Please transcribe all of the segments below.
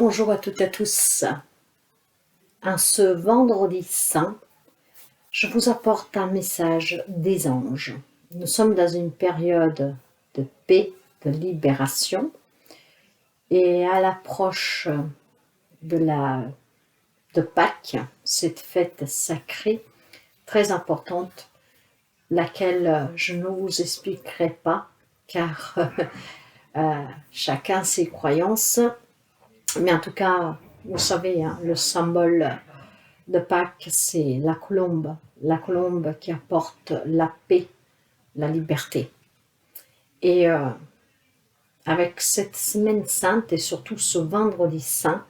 Bonjour à toutes et à tous. En ce vendredi saint, je vous apporte un message des anges. Nous sommes dans une période de paix, de libération, et à l'approche de Pâques, cette fête sacrée très importante, laquelle je ne vous expliquerai pas, car chacun ses croyances. Mais en tout cas, vous savez, hein, le symbole de Pâques, c'est la colombe qui apporte la paix, la liberté. Et avec cette semaine sainte et surtout ce vendredi saint,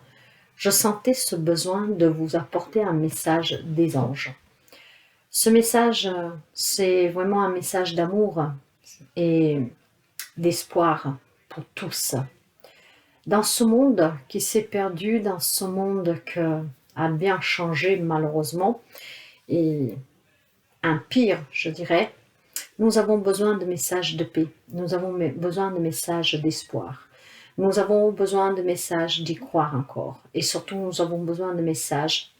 je sentais ce besoin de vous apporter un message des anges. Ce message, c'est vraiment un message d'amour et d'espoir pour tous. Dans ce monde qui s'est perdu, dans ce monde qui a bien changé malheureusement, et un pire, je dirais, nous avons besoin de messages de paix, nous avons besoin de messages d'espoir, nous avons besoin de messages d'y croire encore, et surtout nous avons besoin de messages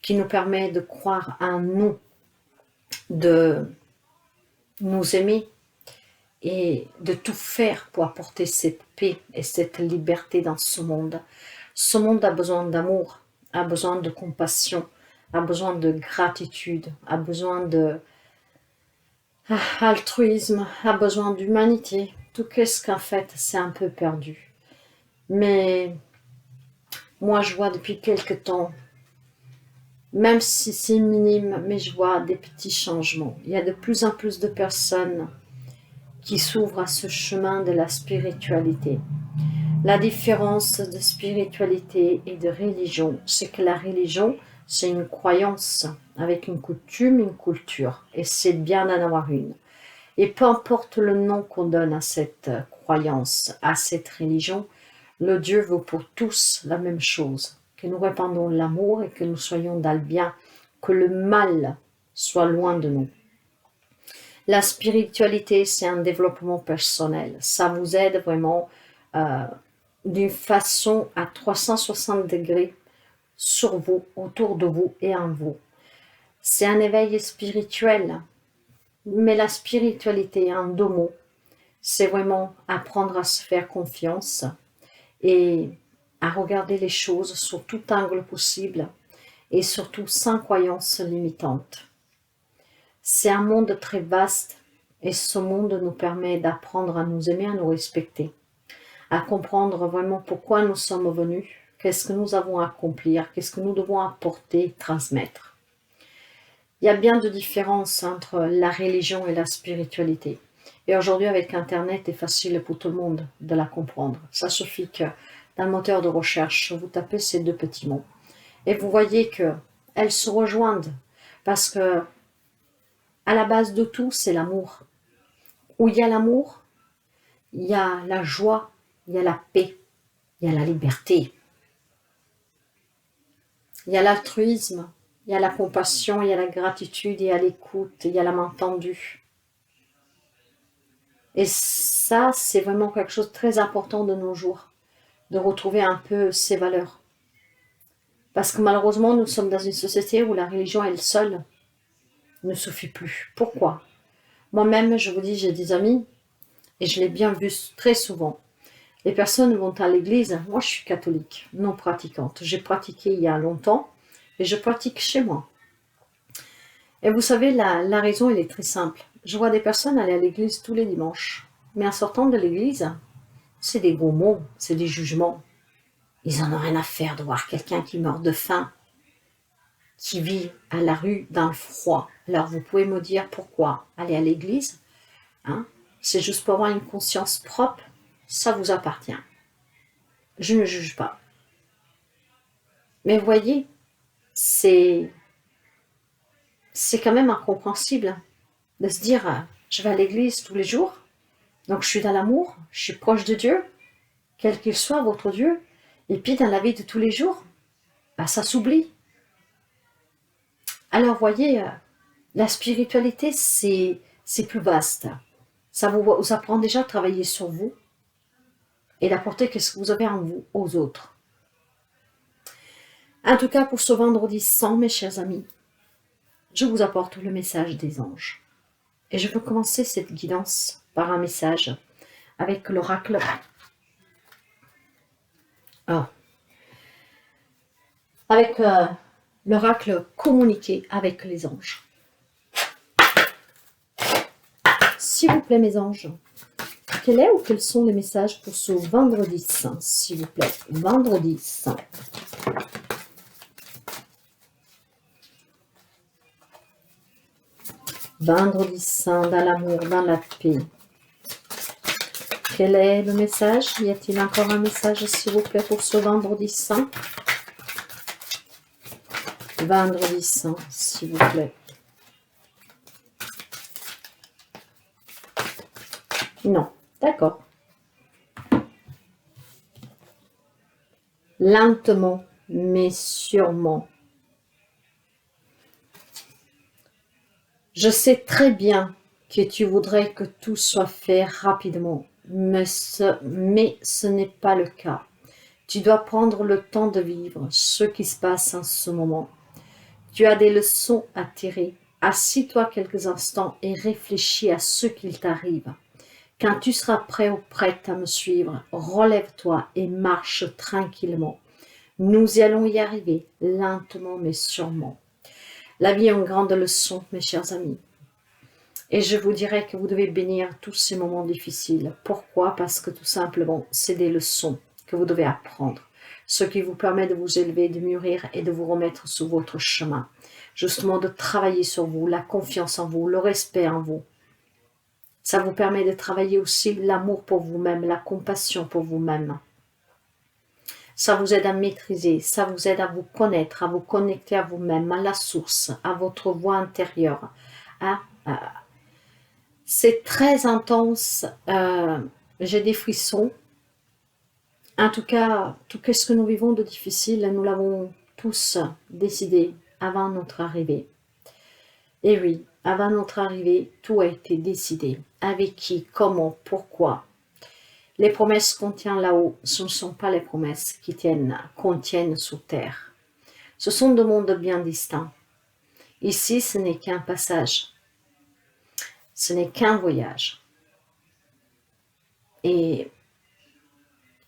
qui nous permettent de croire en nous, de nous aimer, et de tout faire pour apporter cette paix et cette liberté dans ce monde. Ce monde a besoin d'amour, a besoin de compassion, a besoin de gratitude, a besoin de altruisme, a besoin d'humanité. Tout ce qu'en fait, c'est un peu perdu. Mais moi, je vois depuis quelque temps, même si c'est minime, mais je vois des petits changements. Il y a de plus en plus de personnes qui s'ouvre à ce chemin de la spiritualité. La différence de spiritualité et de religion, c'est que la religion, c'est une croyance avec une coutume, une culture, et c'est bien d'en avoir une. Et peu importe le nom qu'on donne à cette croyance, à cette religion, le Dieu veut pour tous la même chose, que nous répandons l'amour et que nous soyons dans le bien, que le mal soit loin de nous. La spiritualité, c'est un développement personnel. Ça vous aide vraiment d'une façon à 360 degrés sur vous, autour de vous et en vous. C'est un éveil spirituel. Mais la spiritualité, en deux mots, c'est vraiment apprendre à se faire confiance et à regarder les choses sous tout angle possible et surtout sans croyances limitantes. C'est un monde très vaste et ce monde nous permet d'apprendre à nous aimer, à nous respecter, à comprendre vraiment pourquoi nous sommes venus, qu'est-ce que nous avons à accomplir, qu'est-ce que nous devons apporter, transmettre. Il y a bien de différences entre la religion et la spiritualité. Et aujourd'hui, avec Internet, c'est facile pour tout le monde de la comprendre. Ça suffit que dans le moteur de recherche, vous tapez ces deux petits mots. Et vous voyez qu'elles se rejoignent parce que à la base de tout, c'est l'amour. Où il y a l'amour, il y a la joie, il y a la paix, il y a la liberté. Il y a l'altruisme, il y a la compassion, il y a la gratitude, il y a l'écoute, il y a la main tendue. Et ça, c'est vraiment quelque chose de très important de nos jours, de retrouver un peu ces valeurs. Parce que malheureusement, nous sommes dans une société où la religion, elle seule, ne suffit plus. Pourquoi? Moi-même, je vous dis, j'ai des amis, et je l'ai bien vu très souvent. Les personnes vont à l'église, moi je suis catholique, non pratiquante. J'ai pratiqué il y a longtemps, et je pratique chez moi. Et vous savez, la raison, elle est très simple. Je vois des personnes aller à l'église tous les dimanches, mais en sortant de l'église, c'est des gros mots, c'est des jugements. Ils en ont rien à faire de voir quelqu'un qui meurt de faim, qui vit à la rue dans le froid. Alors vous pouvez me dire pourquoi aller à l'église, hein? C'est juste pour avoir une conscience propre, ça vous appartient. Je ne juge pas. Mais vous voyez, c'est quand même incompréhensible de se dire, je vais à l'église tous les jours, donc je suis dans l'amour, je suis proche de Dieu, quel qu'il soit votre Dieu, et puis dans la vie de tous les jours, ça s'oublie. Alors voyez, la spiritualité, c'est plus vaste. Ça vous apprend déjà à travailler sur vous et d'apporter ce que vous avez en vous aux autres. En tout cas, pour ce vendredi 100, mes chers amis, je vous apporte le message des anges. Et je veux commencer cette guidance par un message avec l'oracle. Avec l'oracle communiqué avec les anges. S'il vous plaît, mes anges, quel est ou quels sont les messages pour ce vendredi saint, s'il vous plaît, vendredi saint. Vendredi saint, dans l'amour, dans la paix. Quel est le message? Y a-t-il encore un message, s'il vous plaît, pour ce vendredi saint? Vendredi saint, s'il vous plaît. Non, d'accord. Lentement, mais sûrement. Je sais très bien que tu voudrais que tout soit fait rapidement, mais ce n'est pas le cas. Tu dois prendre le temps de vivre ce qui se passe en ce moment. Tu as des leçons à tirer. Assis-toi quelques instants et réfléchis à ce qu'il t'arrive. Quand tu seras prêt ou prête à me suivre, relève-toi et marche tranquillement. Nous allons y arriver, lentement mais sûrement. La vie est une grande leçon, mes chers amis. Et je vous dirais que vous devez bénir tous ces moments difficiles. Pourquoi? Parce que tout simplement, c'est des leçons que vous devez apprendre. Ce qui vous permet de vous élever, de mûrir et de vous remettre sur votre chemin. Justement, de travailler sur vous, la confiance en vous, le respect en vous. Ça vous permet de travailler aussi l'amour pour vous-même, la compassion pour vous-même. Ça vous aide à maîtriser, ça vous aide à vous connaître, à vous connecter à vous-même, à la source, à votre voix intérieure. C'est très intense, j'ai des frissons. En tout cas, tout ce que nous vivons de difficile, nous l'avons tous décidé avant notre arrivée. Et oui, avant notre arrivée, tout a été décidé. Avec qui, comment, pourquoi. Les promesses qu'on tient là-haut, ce ne sont pas les promesses qu'on tienne sous terre. Ce sont deux mondes bien distincts. Ici, ce n'est qu'un passage. Ce n'est qu'un voyage. Et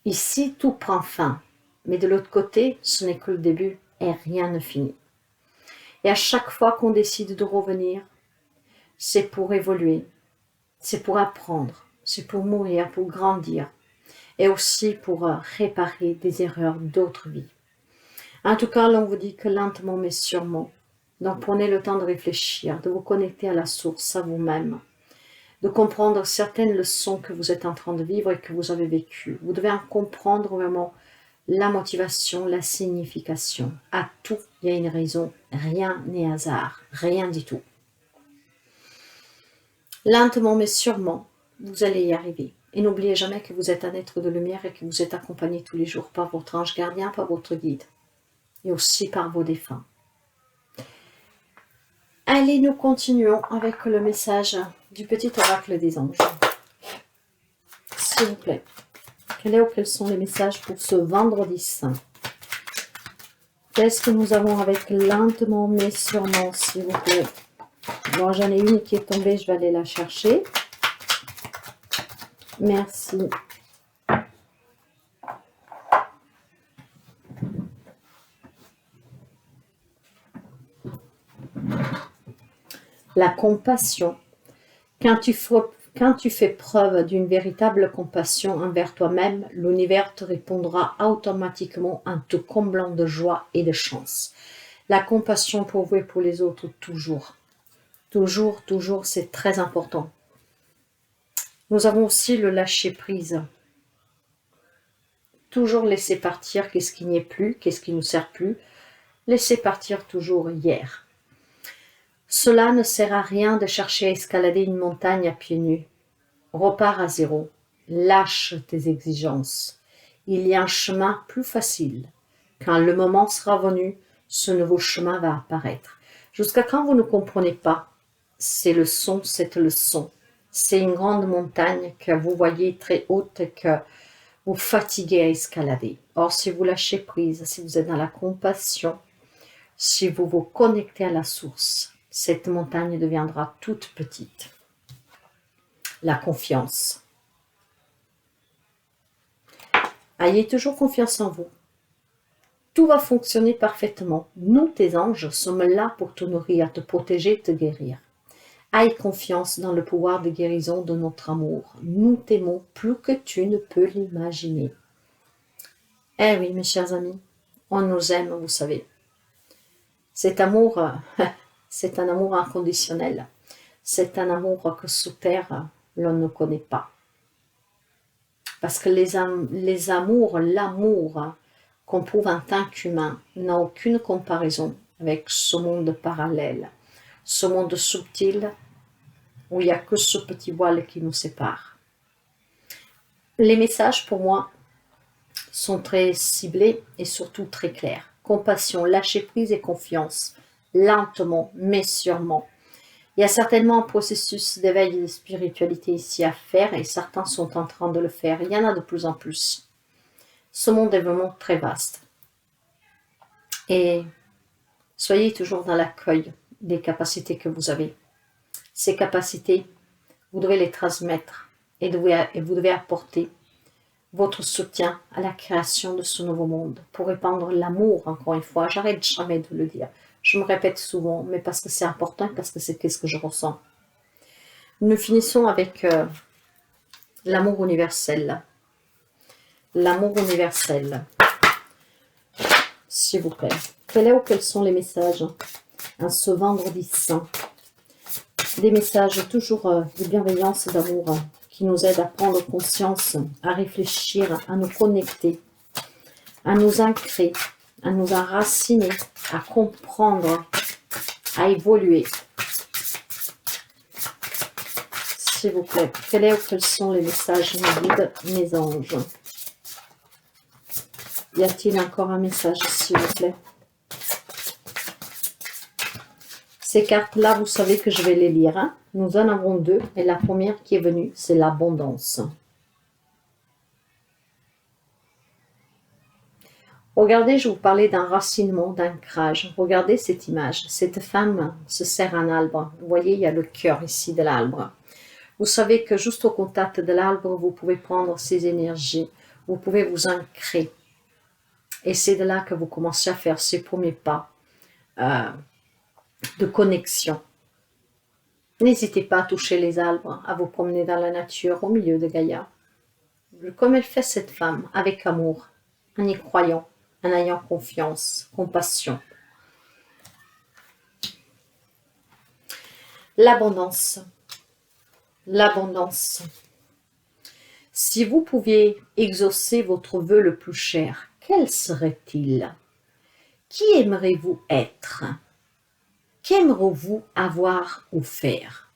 ici, tout prend fin. Mais de l'autre côté, ce n'est que le début et rien ne finit. Et à chaque fois qu'on décide de revenir, c'est pour évoluer, c'est pour apprendre, c'est pour mourir, pour grandir. Et aussi pour réparer des erreurs d'autres vies. En tout cas, l'on vous dit que lentement mais sûrement. Donc prenez le temps de réfléchir, de vous connecter à la source, à vous-même, de comprendre certaines leçons que vous êtes en train de vivre et que vous avez vécues. Vous devez en comprendre vraiment la motivation, la signification. À tout, il y a une raison. Rien n'est hasard, rien du tout. Lentement mais sûrement, vous allez y arriver. Et n'oubliez jamais que vous êtes un être de lumière et que vous êtes accompagné tous les jours par votre ange gardien, par votre guide. Et aussi par vos défunts. Allez, nous continuons avec le message du petit oracle des anges. S'il vous plaît. Quels sont les messages pour ce vendredi saint? Qu'est-ce que nous avons avec lentement mais sûrement, s'il vous plaît? Bon, j'en ai une qui est tombée, je vais aller la chercher. Merci. La compassion. Quand tu fais preuve d'une véritable compassion envers toi-même, l'univers te répondra automatiquement en te comblant de joie et de chance. La compassion pour vous et pour les autres, toujours. Toujours, toujours, c'est très important. Nous avons aussi le lâcher-prise. Toujours laisser partir qu'est-ce qui n'y est plus, qu'est-ce qui ne nous sert plus. Laisser partir toujours hier. Cela ne sert à rien de chercher à escalader une montagne à pieds nus. Repars à zéro. Lâche tes exigences. Il y a un chemin plus facile. Quand le moment sera venu, ce nouveau chemin va apparaître. Jusqu'à quand vous ne comprenez pas cette leçon. C'est une grande montagne que vous voyez très haute et que vous fatiguez à escalader. Or, si vous lâchez prise, si vous êtes dans la compassion, si vous vous connectez à la source, cette montagne deviendra toute petite. La confiance. Ayez toujours confiance en vous. Tout va fonctionner parfaitement. Nous, tes anges, sommes là pour te nourrir, te protéger, te guérir. Aie confiance dans le pouvoir de guérison de notre amour. Nous t'aimons plus que tu ne peux l'imaginer. Eh oui, mes chers amis, on nous aime, vous savez. Cet amour, c'est un amour inconditionnel. C'est un amour que sous terre, l'on ne connaît pas. Parce que l'amour qu'on prouve en tant qu'humain n'a aucune comparaison avec ce monde parallèle, ce monde subtil où il n'y a que ce petit voile qui nous sépare. Les messages, pour moi, sont très ciblés et surtout très clairs. Compassion, lâcher prise et confiance, lentement mais sûrement. Il y a certainement un processus d'éveil et de spiritualité ici à faire et certains sont en train de le faire. Il y en a de plus en plus. Ce monde est vraiment très vaste. Et soyez toujours dans l'accueil des capacités que vous avez. Ces capacités, vous devez les transmettre et vous devez apporter votre soutien à la création de ce nouveau monde pour répandre l'amour, encore une fois. J'arrête jamais de le dire. Je me répète souvent, mais parce que c'est important, parce que c'est ce que je ressens. Nous finissons avec l'amour universel. L'amour universel. S'il vous plaît. Quels sont les messages en ce vendredi saint? Des messages toujours de bienveillance, d'amour, qui nous aident à prendre conscience, à réfléchir, à nous connecter, à nous ancrer, à nous enraciner, à comprendre, à évoluer. S'il vous plaît, quels sont les messages, mes guides, mes anges? Y a-t-il encore un message, s'il vous plaît? Ces cartes-là, vous savez que je vais les lire. Hein? Nous en avons deux. Et la première qui est venue, c'est l'abondance. Regardez, je vous parlais d'enracinement, d'ancrage. Regardez cette image. Cette femme se serre un arbre. Vous voyez, il y a le cœur ici de l'arbre. Vous savez que juste au contact de l'arbre, vous pouvez prendre ces énergies. Vous pouvez vous ancrer. Et c'est de là que vous commencez à faire ces premiers pas de connexion. N'hésitez pas à toucher les arbres, à vous promener dans la nature au milieu de Gaïa. Comme elle fait cette femme, avec amour, en y croyant, en ayant confiance, compassion. L'abondance. L'abondance. Si vous pouviez exaucer votre vœu le plus cher, quel serait-il? Qui aimerez-vous être? Qu'aimerez-vous avoir ou faire?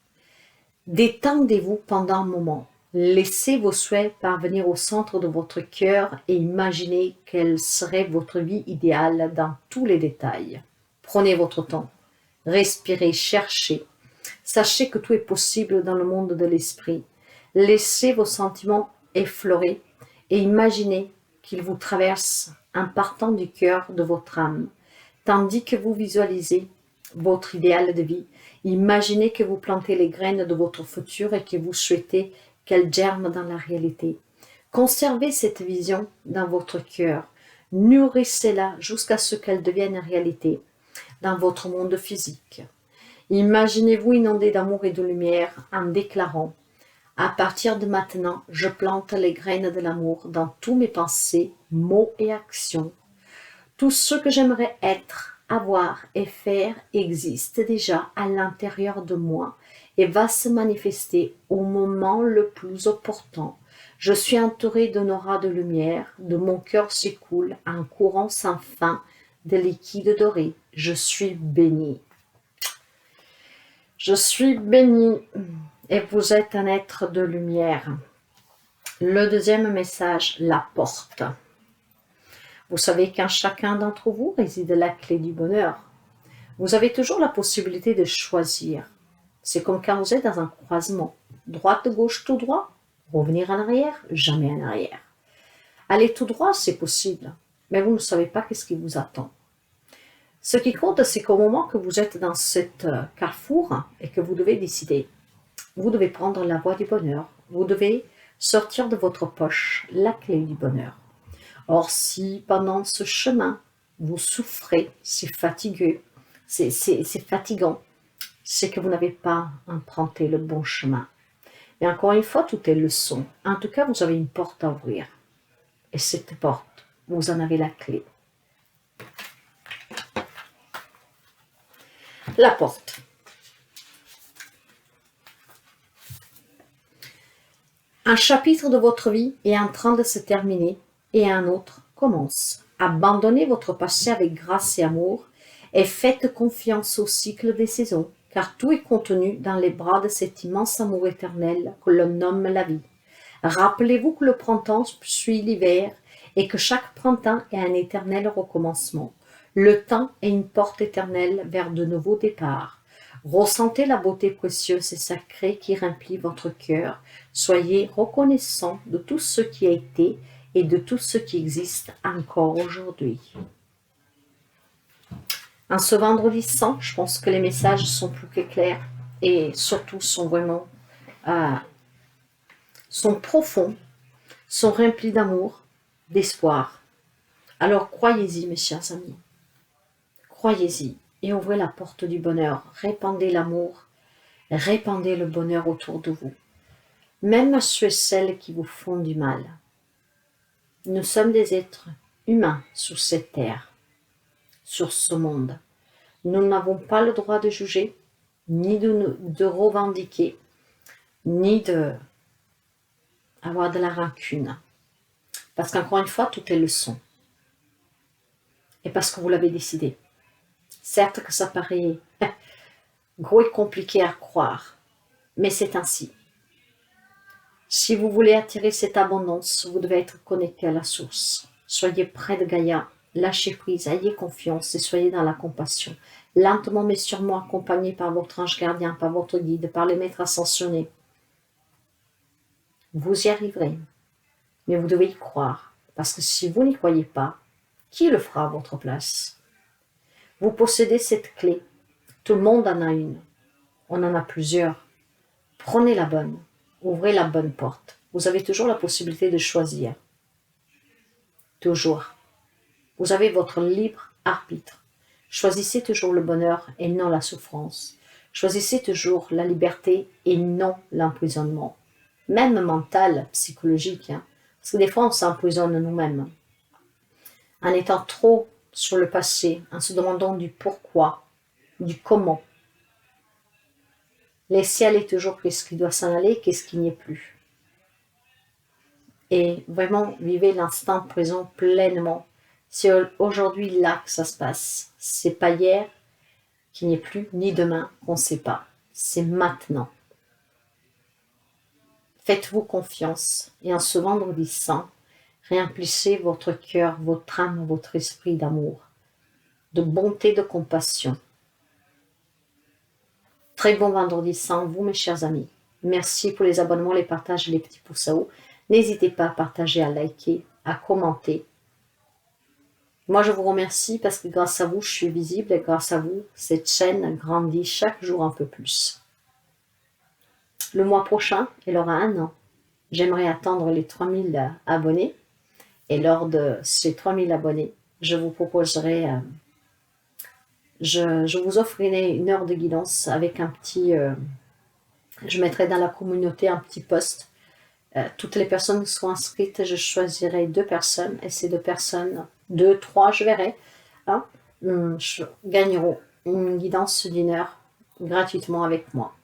Détendez-vous pendant un moment. Laissez vos souhaits parvenir au centre de votre cœur et imaginez quelle serait votre vie idéale dans tous les détails. Prenez votre temps. Respirez, cherchez. Sachez que tout est possible dans le monde de l'esprit. Laissez vos sentiments effleurer et imaginez qu'ils vous traversent en partant du cœur de votre âme. Tandis que vous visualisez votre idéal de vie, imaginez que vous plantez les graines de votre futur et que vous souhaitez qu'elles germent dans la réalité. Conservez cette vision dans votre cœur. Nourrissez-la jusqu'à ce qu'elle devienne réalité dans votre monde physique. Imaginez-vous inondé d'amour et de lumière en déclarant « À partir de maintenant, je plante les graines de l'amour dans tous mes pensées, mots et actions. Tout ce que j'aimerais être, avoir et faire existe déjà à l'intérieur de moi et va se manifester au moment le plus opportun. Je suis entourée d'un aura de lumière, de mon cœur s'écoule un courant sans fin de liquide doré. Je suis bénie. Je suis bénie et vous êtes un être de lumière. Le deuxième message, la porte. Vous savez qu'en chacun d'entre vous réside la clé du bonheur. Vous avez toujours la possibilité de choisir. C'est comme quand vous êtes dans un croisement. Droite, gauche, tout droit. Revenir en arrière, jamais en arrière. Aller tout droit, c'est possible, mais vous ne savez pas qu'est-ce qui vous attend. Ce qui compte, c'est qu'au moment que vous êtes dans cette carrefour et que vous devez décider, vous devez prendre la voie du bonheur. Vous devez sortir de votre poche la clé du bonheur. Or, si pendant ce chemin, vous souffrez, c'est fatigant, c'est que vous n'avez pas emprunté le bon chemin. Et encore une fois, tout est leçon. En tout cas, vous avez une porte à ouvrir. Et cette porte, vous en avez la clé. La porte. Un chapitre de votre vie est en train de se terminer et un autre commence. Abandonnez votre passé avec grâce et amour et faites confiance au cycle des saisons, car tout est contenu dans les bras de cet immense amour éternel que l'on nomme la vie. Rappelez-vous que le printemps suit l'hiver et que chaque printemps est un éternel recommencement. Le temps est une porte éternelle vers de nouveaux départs. Ressentez la beauté précieuse et sacrée qui remplit votre cœur. Soyez reconnaissant de tout ce qui a été et de tout ce qui existe encore aujourd'hui. En ce vendredi saint, je pense que les messages sont plus que clairs et surtout sont vraiment sont profonds, sont remplis d'amour, d'espoir. Alors croyez-y, mes chers amis. Croyez-y et ouvrez la porte du bonheur. Répandez l'amour, répandez le bonheur autour de vous. Même à ceux et celles qui vous font du mal. Nous sommes des êtres humains sur cette terre, sur ce monde. Nous n'avons pas le droit de juger, ni de revendiquer, ni de avoir de la rancune. Parce qu'encore une fois, tout est leçon. Et parce que vous l'avez décidé. Certes que ça paraît gros et compliqué à croire, mais c'est ainsi. Si vous voulez attirer cette abondance, vous devez être connecté à la source. Soyez près de Gaïa, lâchez prise, ayez confiance et soyez dans la compassion. Lentement mais sûrement accompagné par votre ange gardien, par votre guide, par les maîtres ascensionnés. Vous y arriverez, mais vous devez y croire, parce que si vous n'y croyez pas, qui le fera à votre place? Vous possédez cette clé, tout le monde en a une, on en a plusieurs. Prenez la bonne, ouvrez la bonne porte. Vous avez toujours la possibilité de choisir. Toujours. Vous avez votre libre arbitre. Choisissez toujours le bonheur et non la souffrance. Choisissez toujours la liberté et non l'emprisonnement. Même mental, psychologique. Parce que des fois, on s'emprisonne nous-mêmes. En étant trop sur le passé, en se demandant du pourquoi, du comment. Laissez aller toujours qu'est-ce qui doit s'en aller, qu'est-ce qui n'y est plus. Et vraiment, vivez l'instant présent pleinement. C'est aujourd'hui là que ça se passe. C'est pas hier, qui n'y est plus, ni demain, qu'on ne sait pas. C'est maintenant. Faites-vous confiance et en ce vendredi saint, remplissez votre cœur, votre âme, votre esprit d'amour, de bonté, de compassion. Très bon vendredi saint, vous mes chers amis. Merci pour les abonnements, les partages et les petits pouces à haut. N'hésitez pas à partager, à liker, à commenter. Moi, je vous remercie parce que grâce à vous, je suis visible et grâce à vous, cette chaîne grandit chaque jour un peu plus. Le mois prochain, il aura un an, j'aimerais atteindre les 3000 abonnés. Et lors de ces 3000 abonnés, je vous proposerai, je vous offrirai une heure de guidance avec un petit, je mettrai dans la communauté un petit post. Toutes les personnes qui seront inscrites, je choisirai 2 personnes et ces 2 personnes, 2, 3, je verrai, gagneront une guidance d'une heure gratuitement avec moi.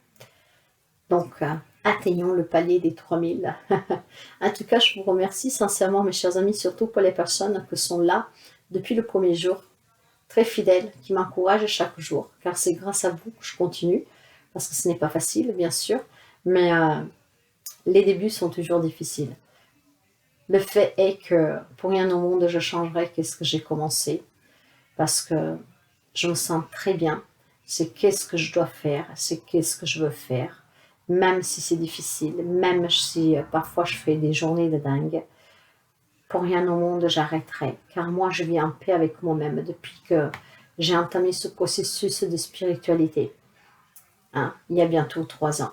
Donc, atteignons le palier des 3000. En tout cas, je vous remercie sincèrement, mes chers amis, surtout pour les personnes qui sont là depuis le premier jour, très fidèles, qui m'encouragent chaque jour, car c'est grâce à vous que je continue, parce que ce n'est pas facile, bien sûr, mais les débuts sont toujours difficiles. Le fait est que pour rien au monde, je changerai qu'est-ce que j'ai commencé, parce que je me sens très bien. C'est qu'est-ce que je dois faire, c'est qu'est-ce que je veux faire, même si c'est difficile, même si parfois je fais des journées de dingue. pour rien au monde j'arrêterai, car moi je vis en paix avec moi-même depuis que j'ai entamé ce processus de spiritualité. Hein, il y a bientôt 3 ans.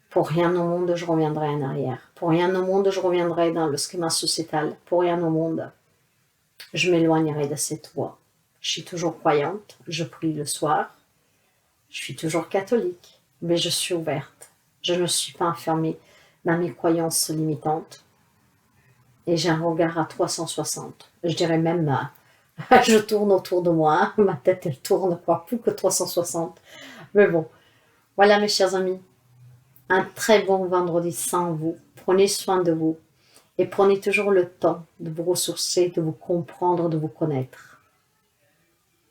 Pour rien au monde je reviendrai en arrière. Pour rien au monde je reviendrai dans le schéma sociétal. Pour rien au monde je m'éloignerai de cette voie. Je suis toujours croyante, je prie le soir, je suis toujours catholique, mais je suis ouverte. Je ne me suis pas enfermée dans mes croyances limitantes. Et j'ai un regard à 360. Je dirais même, je tourne autour de moi, ma tête elle tourne quoi, plus que 360. Mais bon, voilà mes chers amis, un très bon vendredi sans vous. Prenez soin de vous et prenez toujours le temps de vous ressourcer, de vous comprendre, de vous connaître.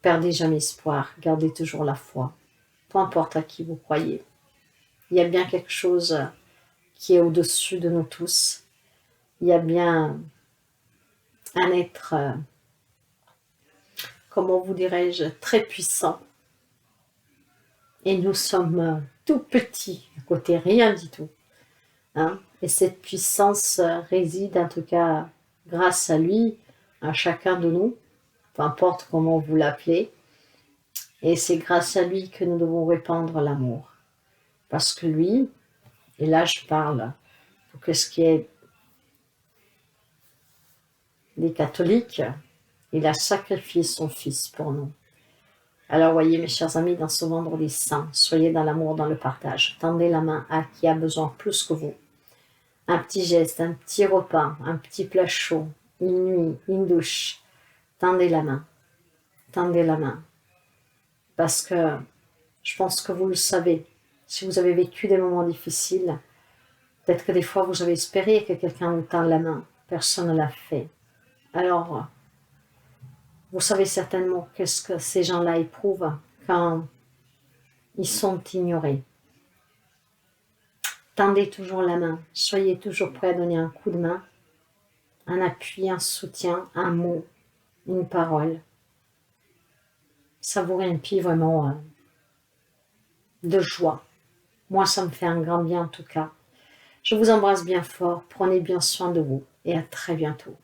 Perdez jamais espoir, gardez toujours la foi, peu importe à qui vous croyez. Il y a bien quelque chose qui est au-dessus de nous tous. Il y a bien un être, comment vous dirais-je, très puissant. Et nous sommes tout petits, à côté rien du tout. Hein? Et cette puissance réside, en tout cas, grâce à lui, à chacun de nous, peu importe comment vous l'appelez. Et c'est grâce à lui que nous devons répandre l'amour. Parce que lui, et là je parle pour que ce qui est des catholiques, il a sacrifié son fils pour nous. Alors voyez mes chers amis, dans ce vendredi saint, soyez dans l'amour, dans le partage. Tendez la main à qui a besoin plus que vous. Un petit geste, un petit repas, un petit plat chaud, une nuit, une douche. Tendez la main. Tendez la main. Parce que je pense que vous le savez. Si vous avez vécu des moments difficiles, peut-être que des fois vous avez espéré que quelqu'un vous tende la main. Personne ne l'a fait. Alors, vous savez certainement qu'est-ce que ces gens-là éprouvent quand ils sont ignorés. Tendez toujours la main. Soyez toujours prêt à donner un coup de main, un appui, un soutien, un mot, une parole. Savourez un pied vraiment de joie. Moi, ça me fait un grand bien en tout cas. Je vous embrasse bien fort. Prenez bien soin de vous et à très bientôt.